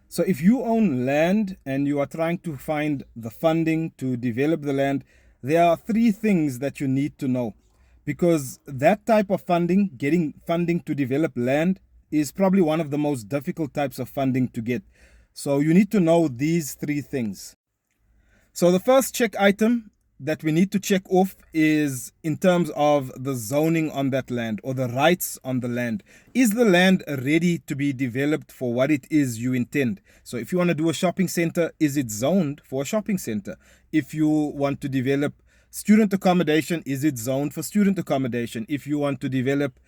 So if you own land and you are trying to find the funding to develop the land, there are three things that you need to know. Because that type of funding, getting funding to develop land, is probably one of the most difficult types of funding to get. So you need to know these three things. So the first check item that we need to check off is in terms of the zoning on that land or the rights on the land. Is the land ready to be developed for what it is you intend? So if you want to do a shopping center, is it zoned for a shopping center? If you want to develop student accommodation, is it zoned for student accommodation? If you want to develop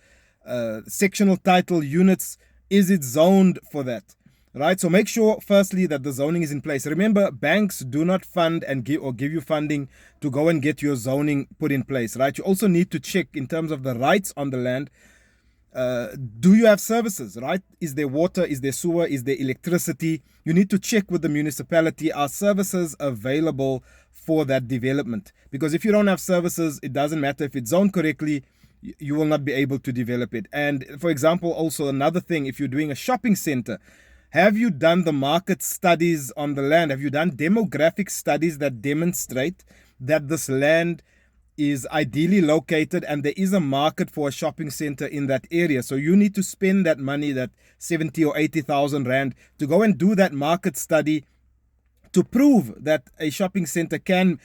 sectional title units, is it zoned for that? Right, so make sure firstly that the zoning is in place. Remember, banks do not fund and give you funding to go and get your zoning put in place. Right, you also need to check in terms of the rights on the land. Do you have services? Right, is there water, is there sewer, is there electricity? You need to check with the municipality, are services available for that development? Because if you don't have services, it doesn't matter if it's zoned correctly, you will not be able to develop it. And for example, also another thing, if you're doing a shopping center, have you done the market studies on the land? Have you done demographic studies that demonstrate that this land is ideally located and there is a market for a shopping center in that area? So you need to spend that money, that 70 or 80,000 rand, to go and do that market study to prove that a shopping center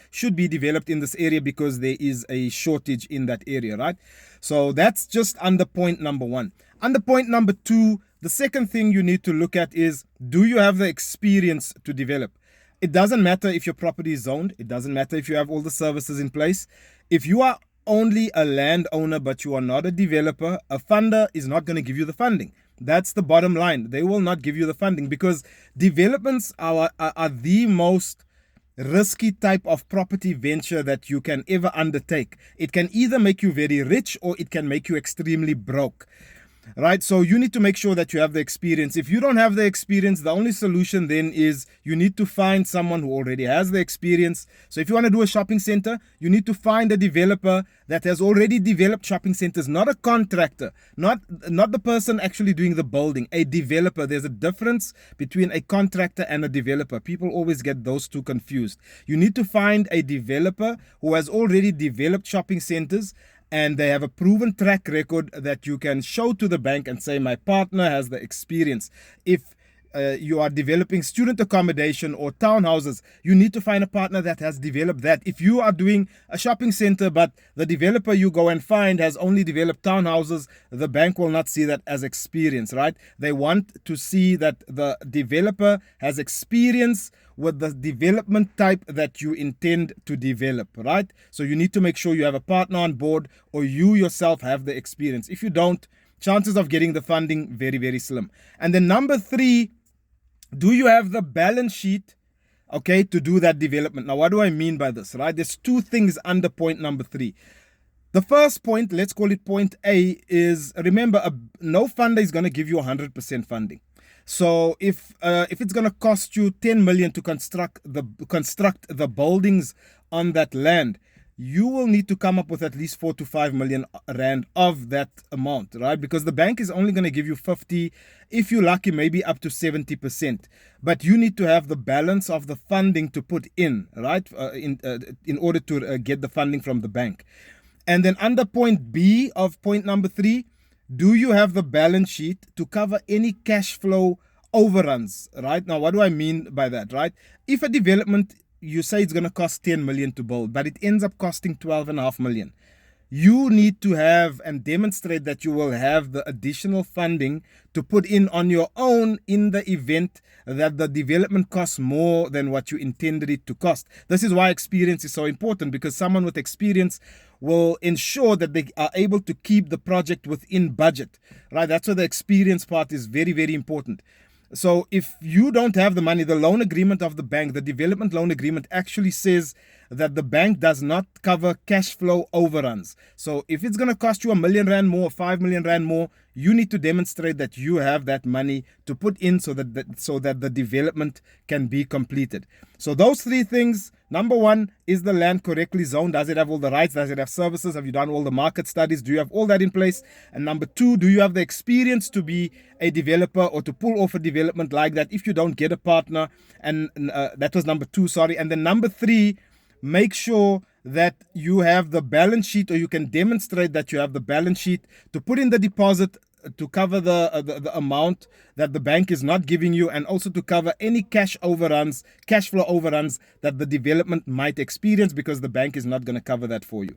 should be developed in this area because there is a shortage in that area, right? So that's just under point number one. Under point number two, the second thing you need to look at is, do you have the experience to develop? It doesn't matter if your property is zoned. It doesn't matter if you have all the services in place. If you are only a landowner but you are not a developer, a funder is not going to give you the funding. That's the bottom line. They will not give you the funding because developments are the most risky type of property venture that you can ever undertake. It can either make you very rich or it can make you extremely broke. Right, so you need to make sure that you have the experience. If you don't have the experience, the only solution then is you need to find someone who already has the experience. So if you want to do a shopping center, you need to find a developer that has already developed shopping centers, not a contractor, not the person actually doing the building, a developer. There's a difference between a contractor and a developer. People always get those two confused. You need to find a developer who has already developed shopping centers and they have a proven track record that you can show to the bank and say, my partner has the experience. If you are developing student accommodation or townhouses, you need to find a partner that has developed that. If you are doing a shopping center, but the developer you go and find has only developed townhouses, the bank will not see that as experience, right? They want to see that the developer has experience with the development type that you intend to develop, right? So you need to make sure you have a partner on board or you yourself have the experience. If you don't, chances of getting the funding, very, very slim. And then number three, do you have the balance sheet, okay, to do that development? Now, what do I mean by this, right? There's two things under point number three. The first point, let's call it point A, is remember, no funder is going to give you 100% funding. So if it's going to cost you 10 million to construct the buildings on that land, you will need to come up with at least 4 to 5 million rand of that amount, right? Because the bank is only going to give you 50, if you're lucky, maybe up to 70%. But you need to have the balance of the funding to put in, right? In order to get the funding from the bank. And then under point B of point number three, do you have the balance sheet to cover any cash flow overruns, right? Now, what do I mean by that, right? If a development, you say it's going to cost 10 million to build, but it ends up costing 12.5 million. You need to have and demonstrate that you will have the additional funding to put in on your own in the event that the development costs more than what you intended it to cost. This is why experience is so important, because someone with experience will ensure that they are able to keep the project within budget, right? That's why the experience part is very, very important. So if you don't have the money, the loan agreement of the bank, the development loan agreement actually says that the bank does not cover cash flow overruns. So if it's going to cost you R1 million more, 5 million rand more, you need to demonstrate that you have that money to put in so that the development can be completed. So those three things, Number one, is the land correctly zoned? Does it have all the rights? Does it have services? Have you done all the market studies? Do you have all that in place? And number two, do you have the experience to be a developer or to pull off a development like that if you don't get a partner? And that was number two, sorry. And then number three, make sure that you have the balance sheet, or you can demonstrate that you have the balance sheet to put in the deposit to cover the amount that the bank is not giving you, and also to cover any cash flow overruns that the development might experience, because the bank is not going to cover that for you.